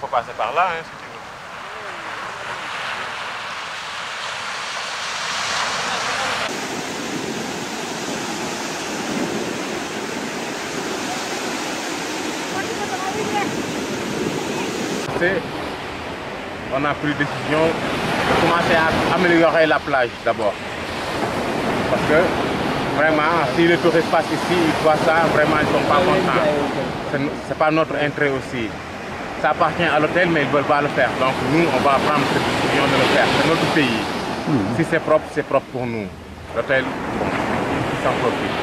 faut passer par là, hein, si tu veux. On a pris décision de commencer à améliorer la plage d'abord. Parce que vraiment, si les touristes passent ici, ils voient ça, vraiment ils ne sont pas contents. C'est pas notre intérêt aussi. Ça appartient à l'hôtel, mais ils ne veulent pas le faire. Donc nous, on va prendre cette décision de le faire. C'est notre pays. Si c'est propre pour nous. L'hôtel, il s'en profite.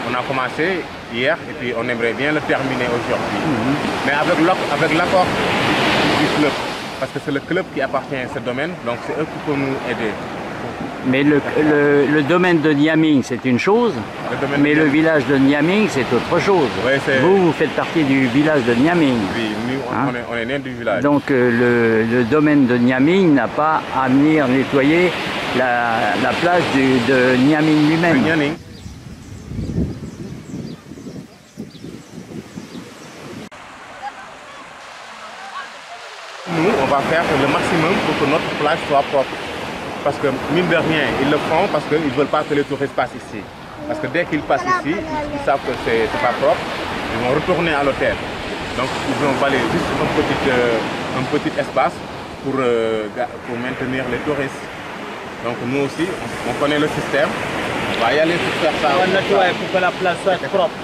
On a commencé hier et puis on aimerait bien le terminer aujourd'hui. Mais avec l'accord du club. Parce que c'est le club qui appartient à ce domaine, donc c'est eux qui peuvent nous aider. Mais le domaine de Niaming, c'est une chose, mais le village de Niaming, c'est autre chose. Oui, vous faites partie du village de Niaming. Oui, nous, on est né du village. Donc le domaine de Niaming n'a pas à venir nettoyer la plage de Niaming lui-même. Nous, on va faire le maximum pour que notre plage soit propre. Parce que, mine de rien, ils le font parce qu'ils ne veulent pas que les touristes passent ici. Parce que dès qu'ils passent ici, ils savent que ce n'est pas propre, ils vont retourner à l'hôtel. Donc, ils vont balayer juste un petit espace pour maintenir les touristes. Donc, nous aussi, on connaît le système. On va y aller pour faire ça. On va nettoyer pour que la plage soit propre.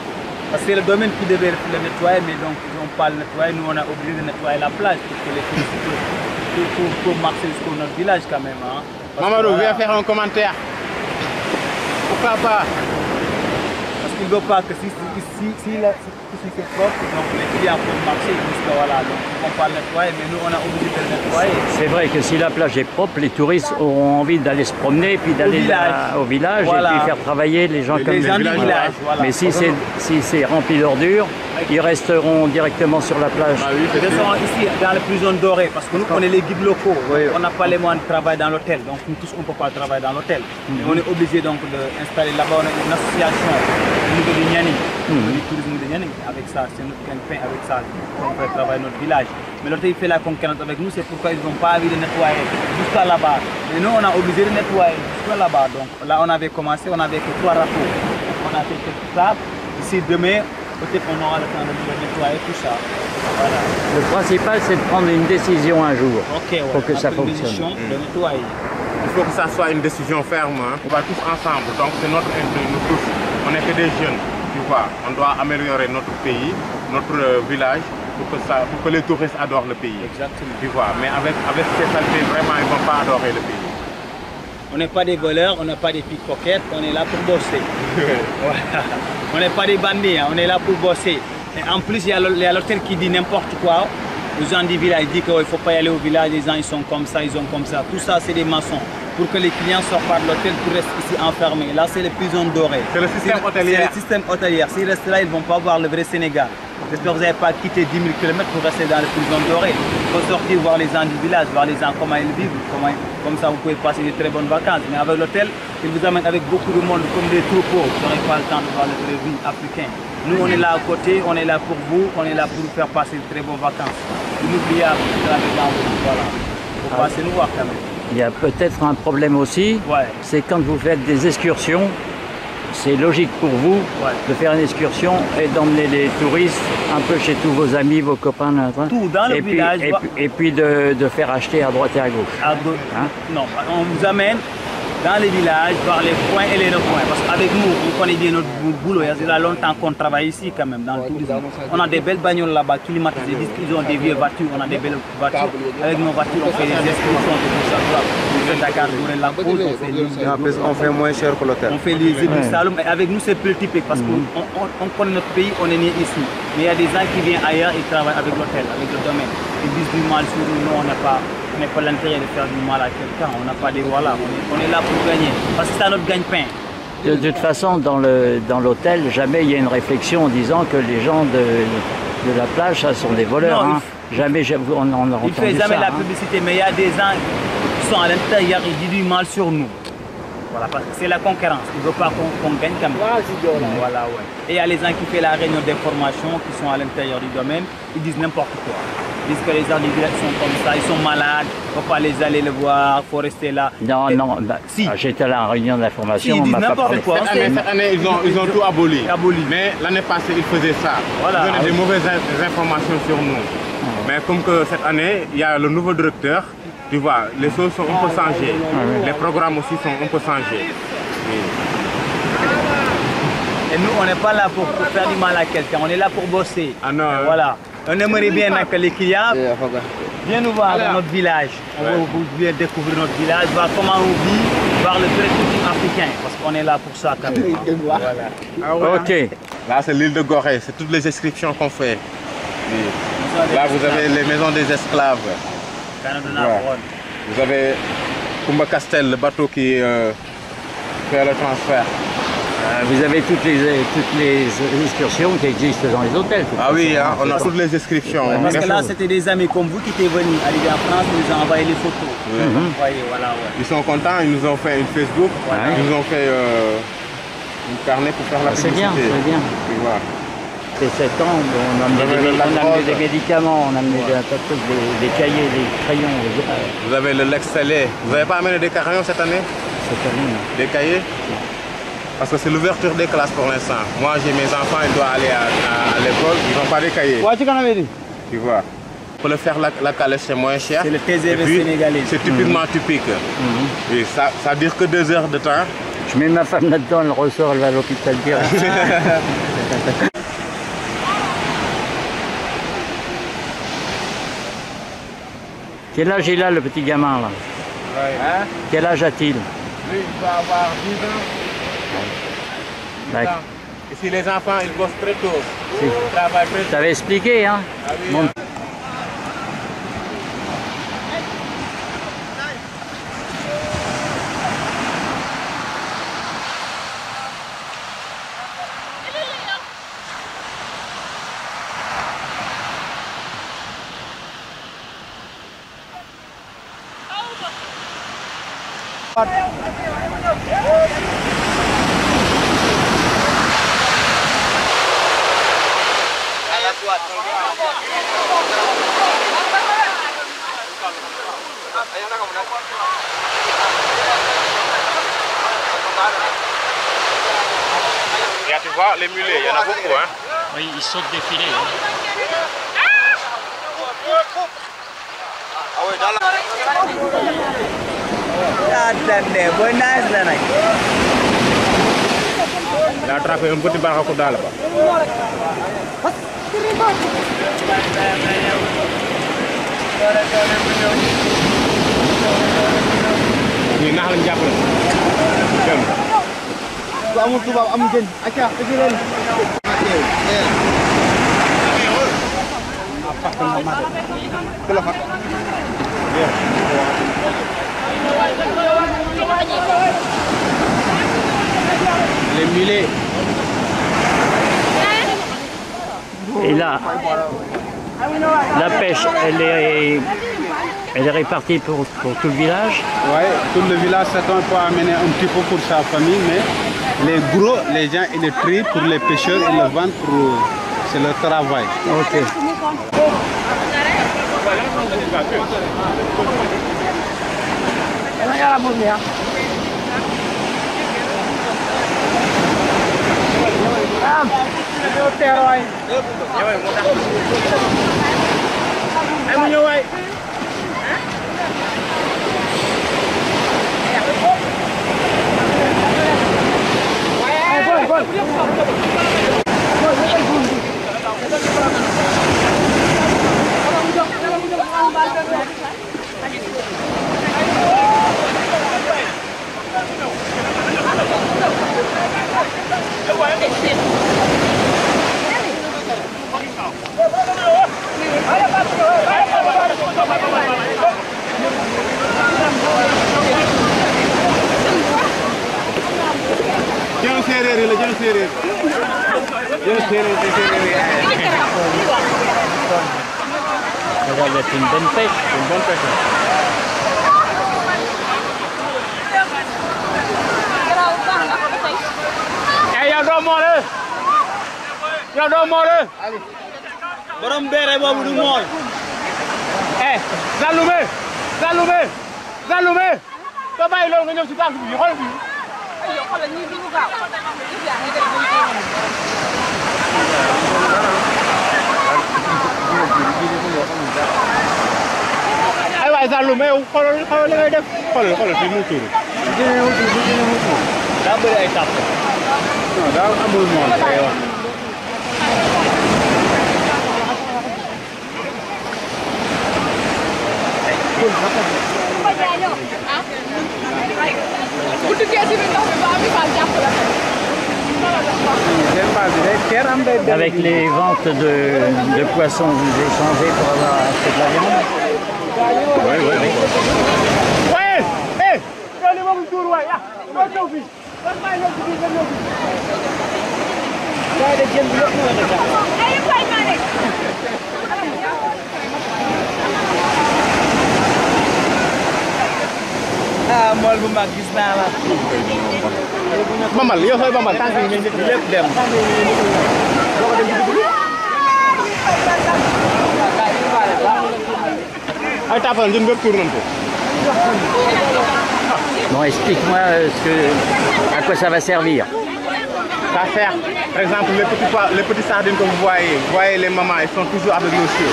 Parce que c'est le domaine qui devait le nettoyer, mais donc ils n'ont pas le nettoyer. Nous, on a obligé de nettoyer la plage pour que les touristes pour marcher jusqu'au notre village quand même. Hein. Mamadou, viens faire un commentaire. Pourquoi pas? Parce qu'il ne veut pas que si c'est propre, donc les clients peuvent marcher jusqu'à voilà. Donc ils ne vont pas le nettoyer, mais nous, on a obligé de le nettoyer. C'est vrai que si la plage est propre, les touristes auront envie d'aller se promener, puis d'aller au village voilà. Et puis faire travailler les gens comme les gens du village. Voilà. Mais si c'est rempli d'ordures, ils resteront directement sur la plage. Ah oui, ils sont ici dans la prison dorée parce que nous on est les guides locaux, oui. On n'a pas les moyens de travailler dans l'hôtel, donc nous tous on ne peut pas travailler dans l'hôtel. On est obligé donc d'installer là-bas une association au niveau de Niaming, du tourisme de Niaming. Avec ça, c'est notre gagne-pain, avec ça on peut travailler notre village. Mais l'hôtel il fait la concurrence avec nous, c'est pourquoi ils n'ont pas envie de nettoyer jusqu'à là-bas. Et nous on a obligé de nettoyer jusqu'à là-bas. Donc là on avait commencé, on avait que 3 rapports. On a fait quelques tables. Ici demain, peut-être qu'on aura le temps de nettoyer tout ça. Voilà. Le principal, c'est de prendre une décision un jour pour que ça fonctionne. De nettoyer. Il faut que ça soit une décision ferme. Hein. On va tous ensemble, donc c'est notre intérêt, nous tous. On n'est que des jeunes, tu vois. On doit améliorer notre pays, notre village, pour que les touristes adorent le pays. Exactement. Tu vois, mais avec ces saletés, vraiment, ils ne vont pas adorer le pays. On n'est pas des voleurs, on n'est pas des pickpockets, on est là pour bosser. Voilà. On n'est pas des bandits, hein, on est là pour bosser. Et en plus, il y a l'hôtel qui dit n'importe quoi. Les gens du village disent qu'il ne faut pas y aller au village, les gens ils sont comme ça, ils sont comme ça. Tout ça, c'est des mensonges. Pour que les clients sortent pas de l'hôtel, pour rester ici enfermés. Là, c'est les prisons dorées. C'est le système hôtelier. C'est le système hôtelier. S'ils restent là, ils ne vont pas voir le vrai Sénégal. J'espère que vous n'avez pas quitté 10 000 km pour rester dans les prisons dorées. Il faut sortir voir les gens du village, voir les gens comment ils vivent. Comme ça, vous pouvez passer de très bonnes vacances. Mais avec l'hôtel, il vous amène avec beaucoup de monde, comme des troupeaux. Vous n'aurez pas le temps de voir le vrai vie africain. Nous, on est là à côté, on est là pour vous, on est là pour vous faire passer de très bonnes vacances. N'oubliez pas voilà. Il faut passer nous voir quand même. Il y a peut-être un problème aussi, c'est quand vous faites des excursions, c'est logique pour vous de faire une excursion et d'emmener les touristes un peu chez tous vos amis, vos copains. Tout dans le village. Et puis de faire acheter à droite et à gauche. Non, on vous amène dans les villages, voir les coins et les recoins. Parce qu'avec nous, on connaît bien notre boulot. Il y a longtemps qu'on travaille ici quand même, dans le tourisme. On a des belles bagnoles là-bas, climatisées. Ils ont des vieilles voitures, on a des belles voitures. Avec nos voitures, on fait des excursions de tout ça. On fait Dakar, la pause, on fait moins cher que l'hôtel. On fait les îles du Saloum. Et avec nous, c'est plus typique parce qu'on connaît notre pays, on est né ici. Mais il y a des gens qui viennent ailleurs et travaillent avec l'hôtel, avec le domaine. Ils disent du mal sur nous, on n'a pas l'intérêt de faire du mal à quelqu'un, on n'a pas des voilà, on est là pour gagner, parce que c'est notre gagne-pain. De toute façon, dans l'hôtel, jamais il y a une réflexion en disant que les gens de la plage, ça sont des voleurs. Non, jamais on a entendu ça. Il ne fait jamais la publicité, mais il y a des gens qui sont à l'intérieur, ils disent du mal sur nous. Voilà, parce que c'est la concurrence, ils ne veulent pas qu'on gagne quand même. Voilà, ouais. Et il y a les gens qui font la réunion d'information, qui sont à l'intérieur du domaine, ils disent n'importe quoi. disent que les gens du village sont comme ça, ils sont malades, il ne faut pas les aller le voir, il faut rester là. Non, Et, non, si. J'étais là en réunion d'information, Si, ils on disent m'a pas n'importe parlé. quoi. Cette année, ils ont tout aboli. Mais l'année passée, ils faisaient ça. Voilà. Ils donnaient des mauvaises informations sur nous. Mais comme que cette année, il y a le nouveau directeur, tu vois, les choses sont un peu changées. Les programmes aussi sont un peu changés. Oui. Et nous, on n'est pas là pour faire du mal à quelqu'un, on est là pour bosser. Ah non, hein. Voilà. On aimerait bien que les clients viennent nous voir dans notre village. On va vous bien découvrir notre village, voir comment on vit, voir le vrai tourisme africain. Parce qu'on est là pour ça quand même. Voilà. Ah ouais. Ok. Là, c'est l'île de Gorée, c'est toutes les inscriptions qu'on fait. Oui. Là, vous avez les maisons des esclaves. Ouais. Vous avez Kumba Castel, le bateau qui fait le transfert. Vous avez toutes les excursions qui existent dans les hôtels. Ah oui, hein, on a toutes les inscriptions. Parce que là, c'était des amis comme vous qui étaient venus arriver en France, ils nous ont envoyé les photos. Vous voyez, voilà, ouais. Ils sont contents, ils nous ont fait une Facebook, ils nous ont fait une carnet pour faire la publicité. C'est bien, c'est bien. Tu vois. Et 7 ans, on a amené des médicaments, on a amené un tas de trucs, des cahiers, des crayons. Vous avez le Lex Salé. Vous n'avez pas amené des crayons cette année? Cette année, non. Des cahiers? Parce que c'est l'ouverture des classes pour l'instant. Moi, j'ai mes enfants, ils doivent aller à l'école, ils n'ont pas de cahiers. Tu vois. Pour le faire, la calèche, c'est moins cher. C'est le TGV sénégalais. C'est typiquement typique. Et ça dure que 2 heures de temps. Je mets ma femme là-dedans, elle ressort, elle va à l'hôpital direct. Quel âge il a, le petit gamin, là? Hein? Quel âge a-t-il? Lui, il va avoir 10 ans. D'accord. Ici, les enfants, ils bossent très tôt. Si. Ils travaillent très Je tôt. t'avais expliqué, hein? Ah oui, Mon- Et tu vois, les mulets, il y en a beaucoup. Hein? Oui, ils sautent des filets. Il a attrapé un petit barracuda là-bas. Ñii nax lañ jàpp la. Dem. Ku amul tubaab amul jën acca ëgg leen. Les mulets. Et là, la pêche, elle est répartie pour tout le village? Oui, tout le village, chacun peut amener un petit peu pour sa famille, mais les gros, les gens, ils les trient pour les pêcheurs et le vendent pour... C'est leur travail. Ok. Jën séeréer yi la jën séeréer. Jën séeréer te séeréer yi. Ça va être une bonne pêche. Une bonne pêche. yow doo moole yow doo moole borom beere boobu du mool Zaloumé Zaloumé Zaloumé soo bàyyi loolu nga ñëw si tànk bi xool bi ay waay Zaloumé yow xoolal li ngay def xoolal fii mu tuuru daa bëri ay tàpp non daa amul moom kay wax Avec les ventes de poissons, vous échangez pour avoir acheté de la viande? Oui. ah mool bu mag gis naa la. Bambal yow sooy Bambal tànk yi ngeen lépp dem. ay tapal ñun bépp tour nañ ko. Bon, explique-moi à quoi ça va servir. Ça sert, par exemple, les petits sardines que vous voyez les mamans, ils sont toujours avec le chien.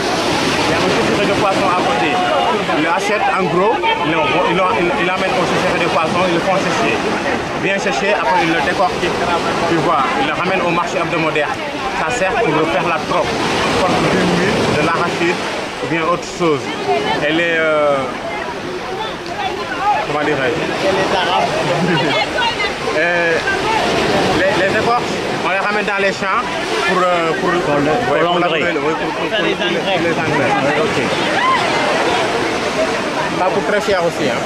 Il y a un sécheur de poissons à côté. Ils l'achètent en gros, ils l'amènent au sécheur de poissons, ils le font sécher. Bien sécher, après ils le décortiquent, tu vois, ils le ramènent au marché hebdomadaire. Ça sert pour faire la trope, comme de l'huile, de l'arachide ou bien autre chose. Et les... comment dirais-je? Les écorces, on les ramène dans les champs pour l'engrais. Pour les engrais. Ok. Ça coûte très cher aussi. Hein.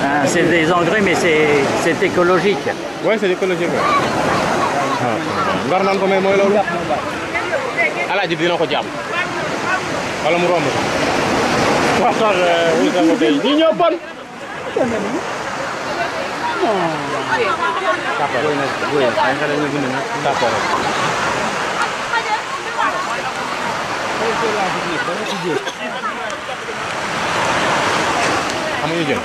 Ah, c'est des engrais, mais c'est écologique. Oui, c'est écologique. Ngar nan ko may mooy loolu. Alaaji dina ko jàpp. Wala mu romb. Waxtaan wu sama day. Ñi ñoo bon. Amuñu jël.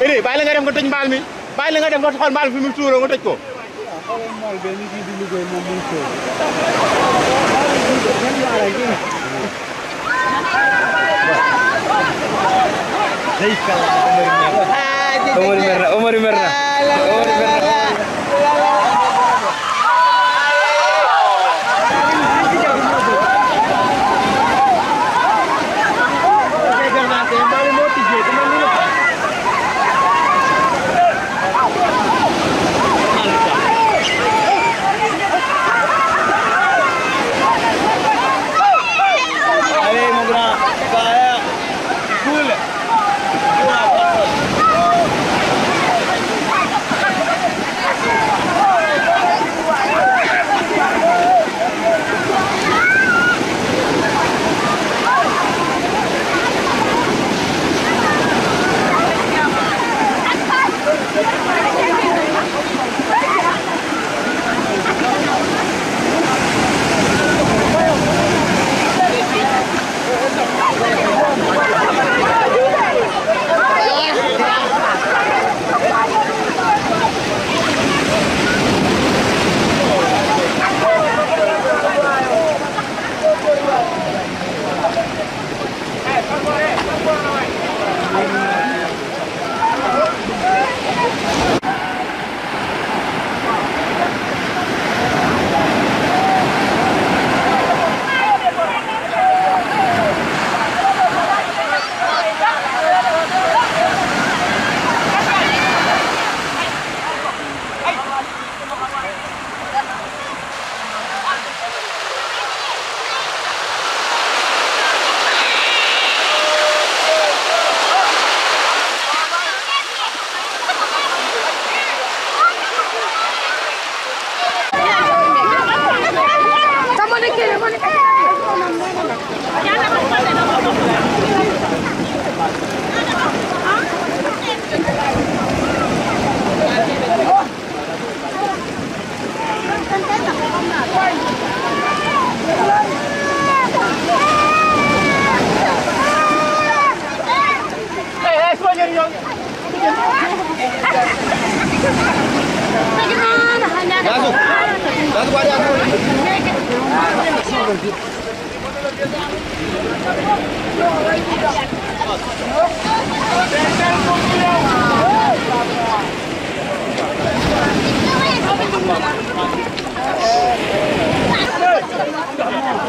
Idi bàyyi la nga def nga tëj mbaal mi bàyyi la nga def nga xool mbaal fi mu tuuroo nga tëj ko. mool be ni di liggéey moom muy tuur Omar Merna. Allez mon grand, cool.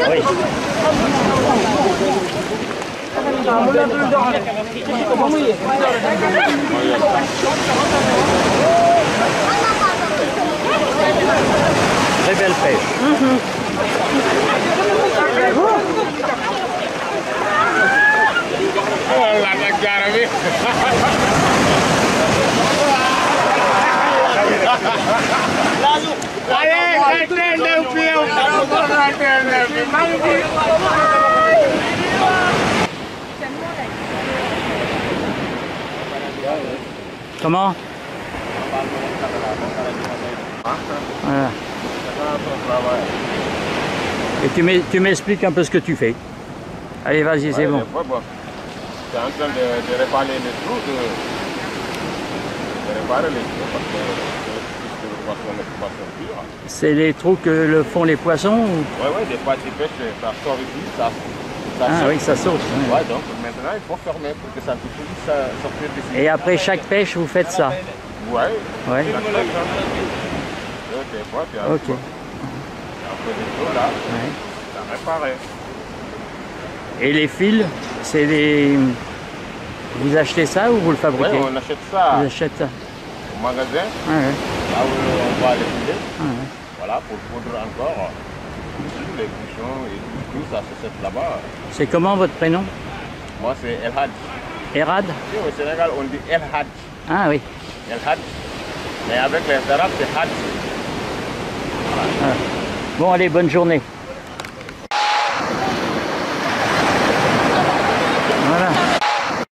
Oui. Très belle pêche. Oh la Garami. Comment? Voilà. Et tu m'expliques un peu ce que tu fais. Allez, vas-y, c'est bon. C'est en train de réparer les trous, de réparer les trous parce que le poisson ne peut pas sortir. C'est les trous que font les poissons ou... Oui, des fois tu pêches, ça sort ici, ça ah saute. oui, ça saute. Oui, ouais, donc maintenant il faut fermer pour que ça ne puisse sortir d'ici. Et après chaque pêche, vous faites ça? Oui. Ouais. Des fois, tu as un peu de trous là, ça réparer. Et les fils, c'est les... Vous achetez ça ou vous le fabriquez? Oui, on achète ça. Vous achetez ça Au magasin, ah ouais. là où on va les filer. Ah ouais. Voilà, pour poudre encore. Les bouchons et tout ça se fait là-bas. C'est comment votre prénom? Moi, c'est El Hadj. Erad? Ici au Sénégal, on dit El Hadj. Ah oui. El Hadj. Mais avec les Arabes, c'est Hadj. Ah. Bon, allez, bonne journée.